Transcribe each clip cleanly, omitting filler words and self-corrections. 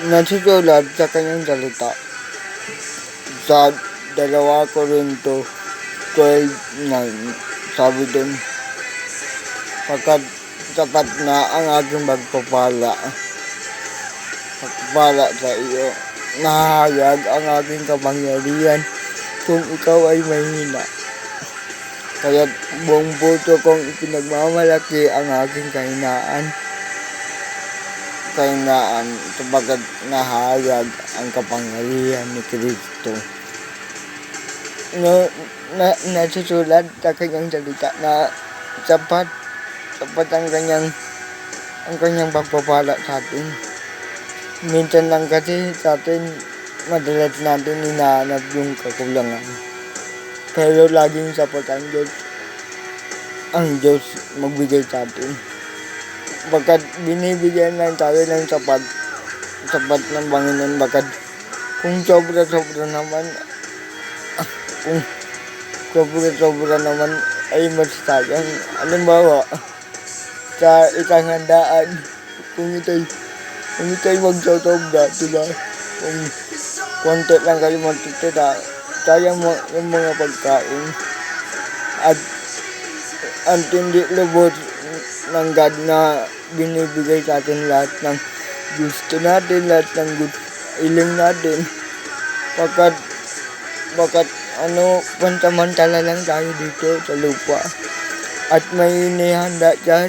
nasusulat sa kanyang salita sa 2 Corinto 12:9. Sabi dun, pagkat sapat na ang aking pagpapala sa iyo, nahahayag ang aking kapangyarihan kung ikaw ay mahina. Kaya't buong puso kong ipinagmamalaki ang aking kahinaan sapagat nahayag ang kapangyarihan ni Kristo. Nasusulat sa kanyang salita na sapat ang kanyang pagpapala sa atin. Minsan lang kasi sa atin, madalas natin hinahanap yung kakulangan. Pero laging sapat ang Diyos magbigay sa atin. Bagkat binibigyan lang tayo ng sapat ng Panginoon. Bagkat kung sobra naman ay mas sayang. Halimbawa, sa isang handaan, kung ito'y magsosobra, diba? Kung konti lang kayo matitira, sayang mo yung mga pagkain. At ang tindi lubos ng God na binibigay sa atin lahat ng gusto natin, lahat ng iling natin. Bakit pansamantala lang tayo dito sa lupa. At may inihanda siya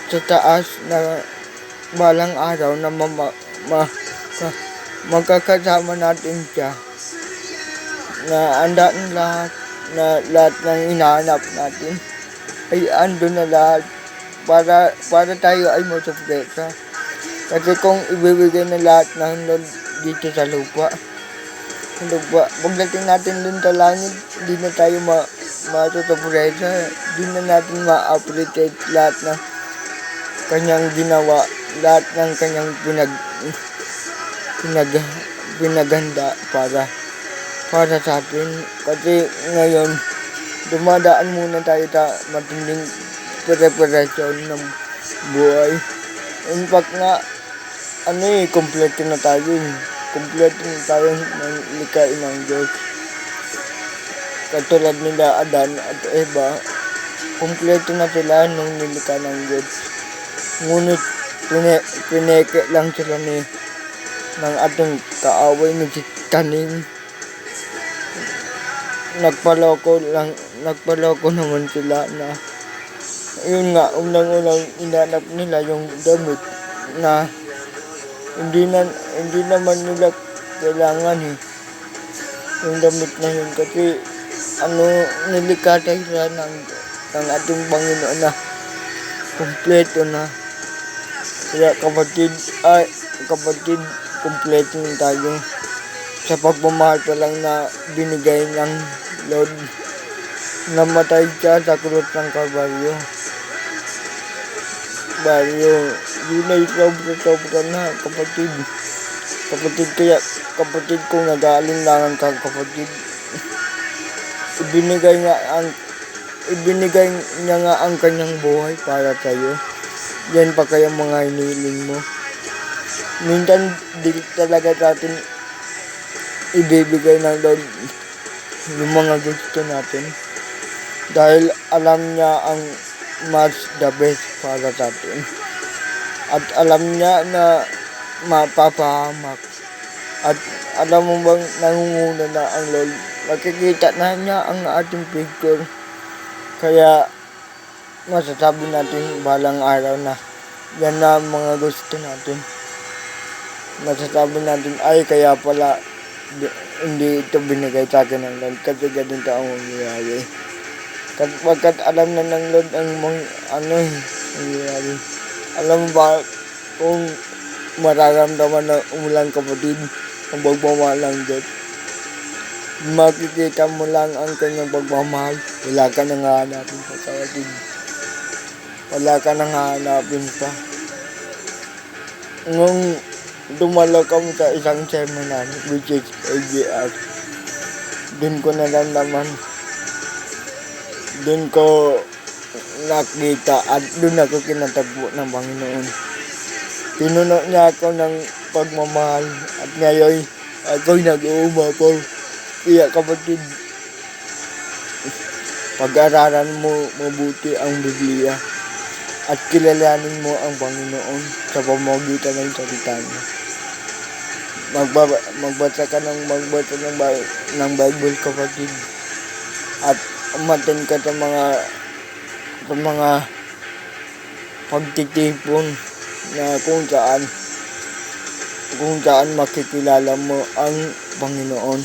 sa taas na balang araw na magkakasama natin siya. Na andaan lahat ng hinahanap natin ay andun na lahat para tayo ay masupresa. Kasi kung ibibigay na lahat ng Lord dito sa lupa, pagdating natin dun sa langit, di na tayo masupresa, di na natin ma-appreciate lahat ng kanyang ginawa, lahat ng kanyang pinaganda para sa atin. Kasi ngayon, dumadaan muna tayo sa matinding preparasyon ng buhay. In fact nga, kompleto na tayo ng likain ng Diyos. Katulad nila Adan at Eva, kompleto na sila nung nilikha ng Diyos. Ngunit pineke lang sila ng ating kaaway ni Taning. Nagpaloko naman sila na yun nga, unang-unang inanap nila yung damit na hindi naman nila kailangan yung damit na yun, kasi nilikha sila ng ating Panginoon na kumpleto na. Kaya kapatid, kumpleto na tayo sa pagmamahal pa lang na binigay ng Lord. Namatay siya sa krus ng Kalbaryo. Yun ay sobra na, kapatid. Kapatid kung nag-aalinlangan ka, kapatid, ibinigay niya nga ang kanyang buhay para sa'yo. Yan pa kaya mga hiniling mo. Minsan di talaga sa atin ibibigay ng Lord yung mga gusto natin, dahil alam niya ang mas the best para sa atin. At alam niya na mapapahamak. At alam mo bang nangunguna na ang Lord? Makikita na niya ang ating picture. Kaya masasabi natin balang araw na yan na mga gusto natin. Masasabi natin, ay kaya pala hindi ito binigay sa akin ng Lord kasi ganito ang mangyayari. Pagkat alam na ng Lord ang mangyayari. Alam mo ba kung mararamdaman na umulang, kapatid, ang pagmamahal ng Diyos? Makikita mo lang ang kanyang pagmamahal. Wala ka nang hahanapin pa, kapatid. Wala ka nang hahanapin pa. Nung dumalo kami sa isang seminar, which is AGR, dun ko naramdaman, dun ko nakita at dun ako kinatagpo ng Panginoon. Pinuno niya ako ng pagmamahal at ngayon ako'y nag-uumapaw. Kaya kapatid, pag-aralan mo mabuti ang Biblia at kilalanin mo ang Panginoon sa pamamagitan ng salita niya. Magbasa ka ng Bible kapatid at umattend ka sa mga pagtitipon na kung saan makikilala mo ang Panginoon.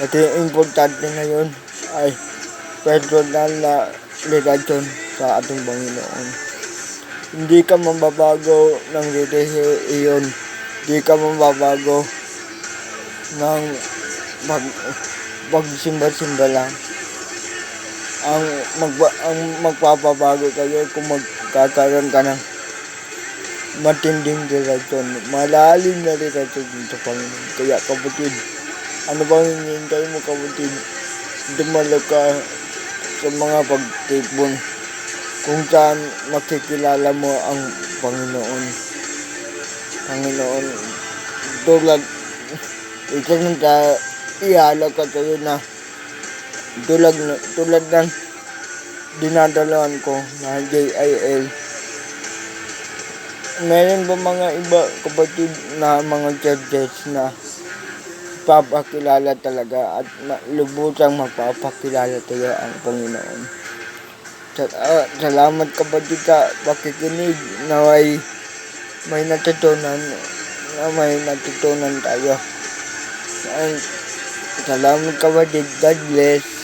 Kasi importante ngayon ay personal na relasyon sa ating Panginoon. Hindi ka mababago ng relihiyon. Hindi ka mababago ng pagsimba-simba lang. Ang magpapabago kayo kung magkakaroon ka ng matinding relasyon, malalim na relasyon sa Panginoon. Kaya kapatid, ano bang hinihintay mo kapatid? Dumalo ka sa mga pagtipon kung saan makikilala mo ang Panginoon. Tulad, isa nang ihalap ka sa'yo na tulad ng dinadalawan ko na JIL. Meron ba mga iba kapatid na mga churches na papakilala talaga at lubusang magpapakilala tayo ang Panginoon? Salamat kapatid sa pakikinig na may natutunan tayo. Salamat kapatid. God bless.